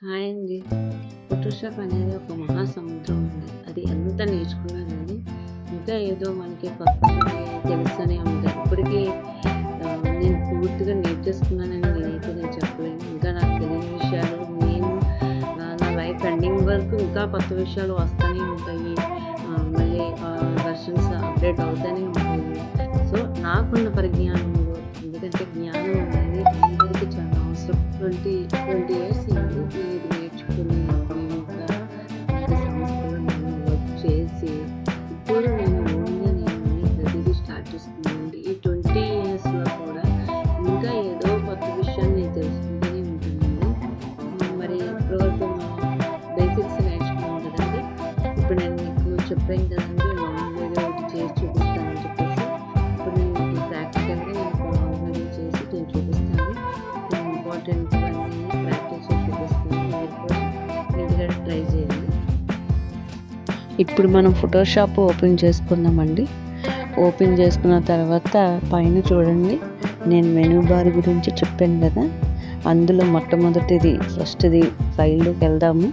Hi అండి. Photoshop అనేది ఒక మహాసముద్రం అండి. అది ఎంత నేర్చుకున్నా గానీ, ఇంకా ఏదో మనకి కొత్తవి తెలుస్తూనే ఉంటాయి. ఇప్పటికీ నేను పూర్తిగా నేర్చేసుకున్నానని నేను చెప్పలేను. ఇంకా నాకు తెలియని విషయాలు నా లైఫ్ ఎండింగ్ వరకు ఇంకా కొత్త విషయాలు వస్తూనే ఉంటాయి. మళ్ళీ వెర్షన్స్ అప్డేట్ అవుతూనే ఉంటాయి. సో, నాకున్న పరిజ్ఞానంలో ఎందుకంటే జ్ఞానం అనేది అందరికీ చాలా అవసరం. 20 ఇయర్స్ అయింది నేను ఇది నేర్చుకుని, నేను ఒక పెద్ద సంస్థలో నేను వర్క్ చేసి, ఇప్పుడు నేను ఓన్‌గా నేను ప్రతీదీ స్టార్ట్ చేసుకున్నానండి. ఈ 20 ఇయర్స్‌లో కూడా ఇంకా ఏదో కొత్త విషయాన్ని నేను తెలుసుకుంటూనే ఉంటానండి. మరి ఇప్పటివరకు మనం బేసిక్స్ నేర్చుకున్నాం కదండీ! ఇప్పుడు నేను మీకు చెప్పాను కదండీ! లాంగ్ వీడియో ఒకటి చేసి చూపిస్తానని చెప్పేసి. ఇప్పుడు నేను మీకు ప్రాక్టికల్‌గా నేను లాంగ్ వీడియో చేసి నేను చూపిస్తాను. ఇంపార్టెంట్‌వన్నీ ప్రాక్టీస్ చేసి చూపిస్తాను. మీరు కూడా ఇంటికాడ ట్రై చేయండి. ఇప్పుడు మనం ఫోటోషాప్ ఓపెన్ చేసుకుందామండి. ఓపెన్ చేసుకున్న తర్వాత పైన చూడండి, నేను మెనూ బార్ గురించి చెప్పాను కదా! అందులో ఫస్ట్‌ది ఫైల్‌లోకి వెళ్దాము.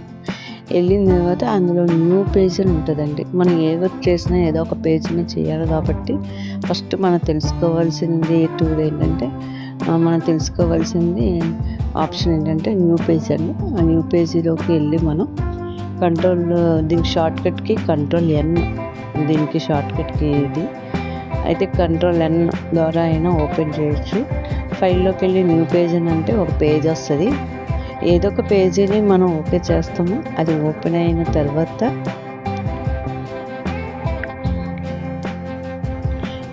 వెళ్ళిన తర్వాత అందులో న్యూ పేజ్ అని ఉంటుందండి. మనం ఏ వర్క్ చేసినా ఏదో ఒక పేజ్‌ని చేయాలి కాబట్టి ఫస్ట్ మనం తెలుసుకోవాల్సింది టూల్ ఏంటంటే మనం తెలుసుకోవాల్సింది ఆప్షన్ ఏంటంటే న్యూ పేజ్ అండి. ఆ న్యూ పేజీలోకి వెళ్ళి మనం దీనికి షార్ట్కట్‌కి కంట్రోల్-N, దీనికి షార్ట్కట్‌కి ఇది అయితే కంట్రోల్-N ద్వారా అయినా ఓపెన్ చేయొచ్చు. ఫైల్లోకి వెళ్ళి న్యూ పేజ్ అని అంటే ఒక పేజ్ వస్తుంది. ఏదో ఒక పేజీని మనం ఓకే చేస్తాము. అది ఓపెన్ అయిన తర్వాత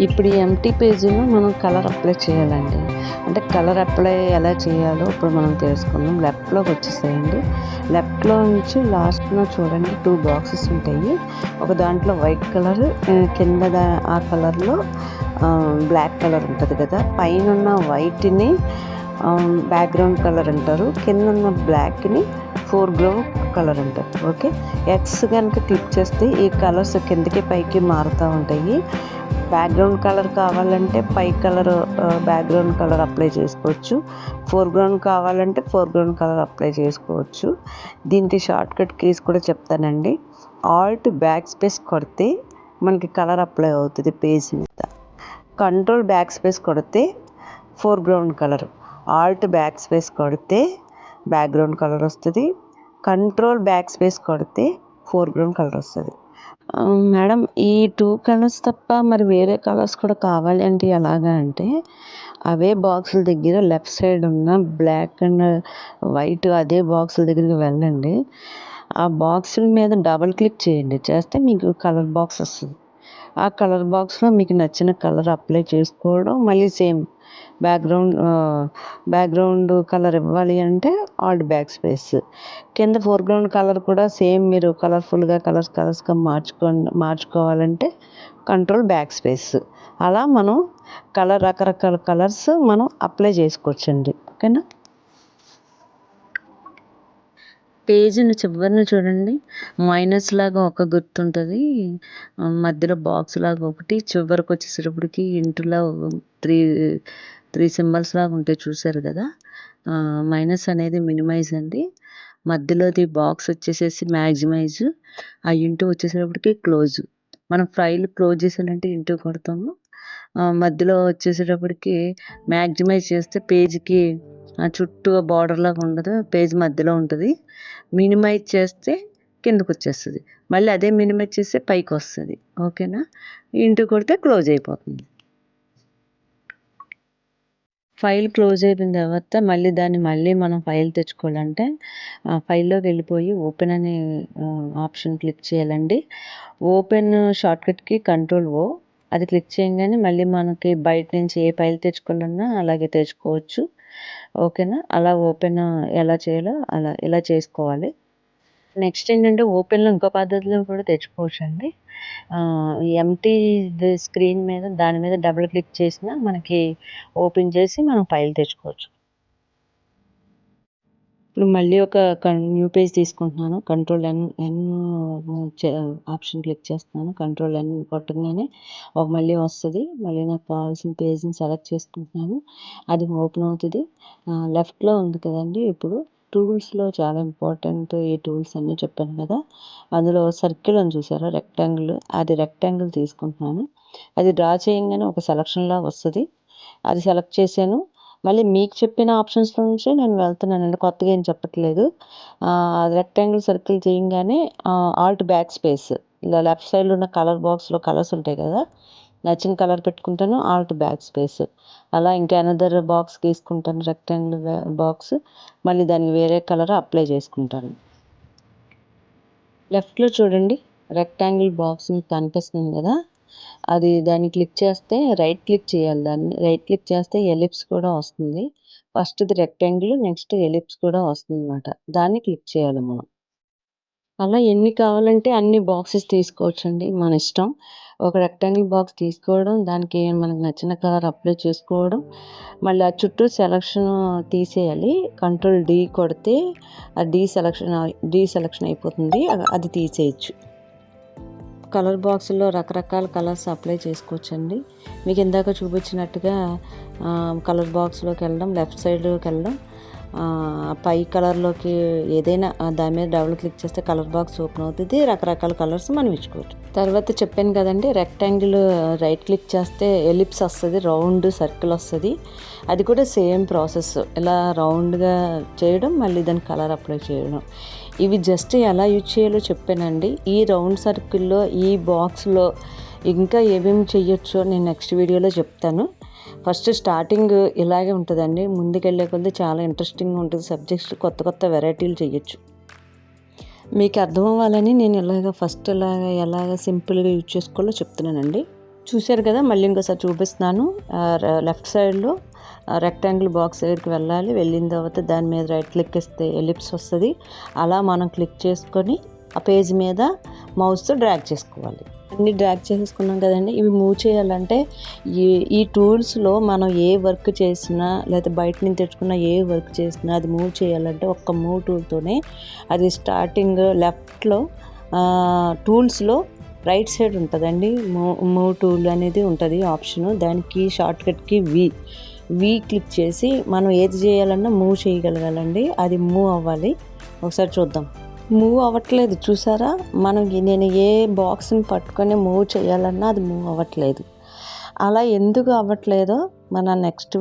ఇప్పుడు ఈ ఎంప్టీ పేజీలో మనం కలర్ అప్లై చేయాలండి. అంటే కలర్ అప్లై ఎలా చేయాలో ఇప్పుడు మనం తెలుసుకుందాం. లెఫ్ట్‌లోకి వచ్చేసేయండి. లెఫ్ట్‌లో నుంచి లాస్ట్‌లో చూడండి 2 బాక్సెస్ ఉంటాయి. ఒక దాంట్లో వైట్ కలర్, కింద ఆ కలర్‌లో బ్లాక్ కలర్ ఉంటుంది కదా! పైనున్న వైట్‌ని బ్యాక్‌గ్రౌండ్ కలర్ అంటారు. కిందున్న బ్లాక్‌ని ఫోర్‌గ్రౌండ్ కలర్ అంటారు. ఓకే. ఎక్స్ కనుక క్లిక్ చేస్తే ఈ కలర్స్ కిందకి పైకి మారుతూ ఉంటాయి. బ్యాక్‌గ్రౌండ్ కలర్ కావాలంటే బ్యాక్‌గ్రౌండ్ కలర్ అప్లై చేసుకోవచ్చు. ఫోర్‌గ్రౌండ్ కావాలంటే ఫోర్‌గ్రౌండ్ కలర్ అప్లై చేసుకోవచ్చు. దీనికి షార్ట్‌కట్ కీస్ కూడా చెప్తానండి. ఆల్ట్ బ్యాక్ స్పేస్ కొడితే మనకి కలర్ అప్లై అవుతుంది పేజ్ మీద. కంట్రోల్ బ్యాక్ స్పేస్ కొడితే foreground colour, Alt back space కొడితే బ్యాక్‌గ్రౌండ్ కలర్ వస్తుంది. కంట్రోల్ బ్యాక్ స్పేస్ కొడితే ఫోర్‌గ్రౌండ్ కలర్ వస్తుంది. మేడం ఈ 2 కలర్స్ తప్ప మరి వేరే కలర్స్ కూడా కావాలి అంటే ఎలాగా అంటే, అవే బాక్సుల దగ్గర లెఫ్ట్ సైడ్ ఉన్న బ్లాక్ అండ్ వైట్ అదే బాక్సుల దగ్గరికి వెళ్ళండి. ఆ బాక్సుల మీద డబుల్ క్లిక్ చేయండి. చేస్తే మీకు కలర్ బాక్స్ వస్తుంది. ఆ కలర్ బాక్స్‌లో మీకు నచ్చిన కలర్ అప్లై చేసుకోవడం. మళ్ళీ సేమ్ బ్యాక్‌గ్రౌండ్ కలర్ ఇవ్వాలి అంటే ఆల్ట్ బ్యాక్ స్పేస్. కింద ఫోర్‌గ్రౌండ్ కలర్ కూడా సేమ్ మీరు కలర్ఫుల్‌గా కలర్స్‌గా మార్చుకోవాలంటే కంట్రోల్ బ్యాక్ స్పేస్. అలా మనం రకరకాల కలర్స్ మనం అప్లై చేసుకోవచ్చండి. ఓకేనా? పేజీని చివరన చూడండి, మైనస్ లాగా ఒక గుర్తుంటుంది. మధ్యలో బాక్స్ లాగా ఒకటి, చివరికి వచ్చేసేటప్పటికి ఇంటులో 3 సింబల్స్ లాగా ఉంటాయి చూసారు కదా! మైనస్ అనేది మినిమైజ్ అండి. మధ్యలోది బాక్స్ వచ్చేసేసి మ్యాక్సిమైజ్. ఆ ఇంటూ వచ్చేసేటప్పటికి క్లోజ్. మనం ఫైల్ క్లోజ్ చేసేయాలంటే ఇంటూ కొడతాము. మధ్యలో వచ్చేసేటప్పటికి మ్యాక్సిమైజ్ చేస్తే పేజ్‌కి చుట్టూ బార్డర్ లాగా ఉండదు. పేజ్ మధ్యలో ఉంటుంది. మినిమైజ్ చేస్తే కిందకొచ్చేస్తది. మళ్ళీ అదే మినిమైజ్ చేస్తే పైకొస్తది. ఓకేనా? ఇంటూ కొడితే క్లోజ్ అయిపోతుంది. ఫైల్ క్లోజ్ అయిపోయిన తర్వాత మళ్ళీ మనం ఫైల్ తెచ్చుకోవాలంటే ఫైల్‌లోకి వెళ్ళిపోయి ఓపెన్ అనే ఆప్షన్ క్లిక్ చేయాలండి. ఓపెన్ షార్ట్‌కట్‌కి కంట్రోల్-O. అది క్లిక్ చేయంగానే మళ్ళీ మనకి బయట నుంచి ఏ ఫైల్ తెచ్చుకోవాలన్నా అలాగే తెచ్చుకోవచ్చు. ఓకేనా? అలా ఓపెన్ ఎలా చేయాలో ఇలా చేసుకోవాలి. నెక్స్ట్ ఏంటంటే ఓపెన్‌లో ఇంకో పద్ధతిలో కూడా తెచ్చుకోవచ్చండి. స్క్రీన్ మీద దాని మీద డబుల్ క్లిక్ చేసినా మనకి ఓపెన్ చేసి మనం ఫైల్ తెచ్చుకోవచ్చు. ఇప్పుడు మళ్ళీ ఒక న్యూ పేజ్ తీసుకుంటున్నాను. కంట్రోల్-N ఆప్షన్ క్లిక్ చేస్తున్నాను. కంట్రోల్-N కొట్టంగానే మళ్ళీ వస్తది. మళ్ళీ నాకు కావాల్సిన పేజ్‌ని సెలెక్ట్ చేసుకుంటున్నాను. అది ఓపెన్ అవుతది. లెఫ్ట్‌లో ఉంది కదండీ! ఇప్పుడు టూల్స్‌లో చాలా ఇంపార్టెంట్ ఈ టూల్స్ అన్నీ చెప్పాను కదా! అందులో సర్కిల్ అని చూసారా రెక్టాంగిల్, అది రెక్టాంగిల్ తీసుకుంటున్నాను. అది డ్రా చేయంగానే ఒక సెలక్షన్‌లా వస్తది. అది సెలెక్ట్ చేశాను. మళ్ళీ మీకు చెప్పిన ఆప్షన్స్‌లో నుంచే నేను వెళ్తున్నానండి. కొత్తగా ఏం చెప్పట్లేదు. రెక్టాంగిల్ సర్కిల్ చేయంగానే ఆల్ట్ బ్యాక్ స్పేస్ ఇలా లెఫ్ట్ సైడ్‌లో ఉన్న కలర్ బాక్స్‌లో కలర్స్ ఉంటాయి కదా! నచ్చిన కలర్ పెట్టుకుంటాను. Alt back space. అలా ఇంకా అనదర్ బాక్స్ గీసుకుంటాను రెక్టాంగిల్ బాక్స్. మళ్ళీ దానికి వేరే కలర్ అప్లై చేసుకుంటాను. లెఫ్ట్‌లో చూడండి రెక్టాంగిల్ బాక్స్ మీకు కనిపిస్తుంది కదా! అది దాన్ని క్లిక్ చేస్తే రైట్ క్లిక్ చేయాలి దాన్ని. రైట్ క్లిక్ చేస్తే ఎలిప్స్ కూడా వస్తుంది. ఫస్ట్‌ది రెక్టాంగిల్ నెక్స్ట్ ఎలిప్స్ కూడా వస్తుందన్నమాట. దాన్ని క్లిక్ చేయాలి మనం. అలా ఎన్ని కావాలంటే అన్ని బాక్సెస్ తీసుకోవచ్చండి. మన ఇష్టం. ఒక రెక్టాంగిల్ బాక్స్ తీసుకోవడం, దానికి మనకు నచ్చిన కలర్ అప్లై చేసుకోవడం, మళ్ళీ ఆ చుట్టూ సెలక్షన్ తీసేయాలి. కంట్రోల్ డి కొడితే ఆ డీసెలక్షన్ అయిపోతుంది. అది తీసేయచ్చు. కలర్ బాక్స్‌లో రకరకాల కలర్స్ అప్లై చేసుకోవచ్చండి. మీకు ఇందాక చూపించినట్టుగా కలర్ బాక్స్‌లోకి వెళ్ళడం, లెఫ్ట్ సైడ్‌లోకి వెళ్ళడం, పై కలర్‌లోకి ఏదైనా దాని మీద డబుల్ క్లిక్ చేస్తే కలర్ బాక్స్ ఓపెన్ అవుతుంది. రకరకాల కలర్స్ మనం ఇచ్చుకోవచ్చు. తర్వాత చెప్పాను కదండీ రెక్టాంగిల్ రైట్ క్లిక్ చేస్తే ఎలిప్స్ వస్తది. రౌండ్ సర్కిల్ వస్తది. అది కూడా సేమ్ ప్రాసెస్. ఇలా రౌండ్‌గా చేయడం, మళ్ళీ దానికి కలర్ అప్లై చేయడం. ఇవి జస్ట్ ఎలా యూజ్ చేయాలో చెప్పానండి. ఈ రౌండ్ సర్కిల్‌లో ఈ బాక్స్‌లో ఇంకా ఏమేమి చెయ్యొచ్చో నేను నెక్స్ట్ వీడియోలో చెప్తాను. ఫస్ట్ స్టార్టింగ్ ఇలాగే ఉంటుందండి. ముందుకెళ్ళే కొద్దీ చాలా ఇంట్రెస్టింగ్గా ఉంటుంది. సబ్జెక్ట్స్ కొత్త కొత్త వెరైటీలు చేయొచ్చు. మీకు అర్థం అవ్వాలని నేను ఫస్ట్ ఎలాగ సింపుల్గా యూజ్ చేసుకోవాలో చెప్తున్నానండి. చూశారు కదా, మళ్ళీ ఇంకోసారి చూపిస్తున్నాను. లెఫ్ట్ సైడ్లో రెక్టాంగిల్ బాక్స్ దగ్గరికి వెళ్ళాలి. వెళ్ళిన తర్వాత దాని మీద రైట్ క్లిక్ ఇస్తే ఎలిప్స్ వస్తుంది. అలా మనం క్లిక్ చేసుకొని ఆ పేజ్ మీద మౌస్తో డ్రాగ్ చేసుకోవాలి. అన్నీ డ్రాగ్ చేసుకున్నాం కదండి. ఇవి మూవ్ చేయాలంటే ఈ టూల్స్లో మనం ఏ వర్క్ చేసినా లేదా బయట నుంచి తెచ్చుకున్న ఏ వర్క్ చేసినా అది మూవ్ చేయాలంటే ఒక్క మూవ్ టూల్తోనే. అది స్టార్టింగ్ లెఫ్ట్లో టూల్స్లో రైట్ సైడ్ ఉంటుందండి. మూవ్ టూల్ అనేది ఉంటుంది ఆప్షను. దానికి షార్ట్కట్కి వి క్లిక్ చేసి మనం ఏది చేయాలన్నా మూవ్ చేయగలగాలండి. అది మూవ్ అవ్వాలి. ఒకసారి చూద్దాం. మూవ్ అవ్వట్లేదు చూసారా? నేను ఏ బాక్స్ని పట్టుకొని మూవ్ చేయాలన్నా అది మూవ్ అవ్వట్లేదు. అలా ఎందుకు అవ్వట్లేదో మన నెక్స్ట్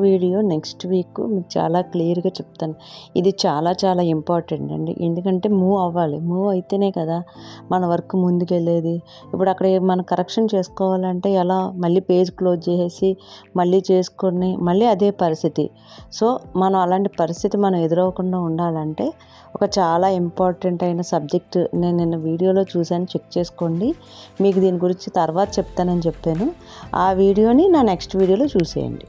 వీక్ మీకు చాలా క్లియర్గా చెప్తాను. ఇది చాలా చాలా ఇంపార్టెంట్ అండి. ఎందుకంటే మూవ్ అవ్వాలి. మూవ్ అయితేనే కదా మన వర్క్ ముందుకెళ్ళేది. ఇప్పుడు అక్కడ మనం కరెక్షన్ చేసుకోవాలంటే ఎలా? మళ్ళీ పేజ్ క్లోజ్ చేసేసి మళ్ళీ చేసుకొని మళ్ళీ అదే పరిస్థితి. సో మనం అలాంటి పరిస్థితి మనం ఎదురవ్వకుండా ఉండాలంటే ఒక చాలా ఇంపార్టెంట్ అయిన సబ్జెక్ట్ నేను నిన్న వీడియోలో చూశాను, చెక్ చేసుకోండి. మీకు దీని గురించి తర్వాత చెప్తానని చెప్పాను. ఆ వీడియోని నా నెక్స్ట్ వీడియోలో చూసేయండి.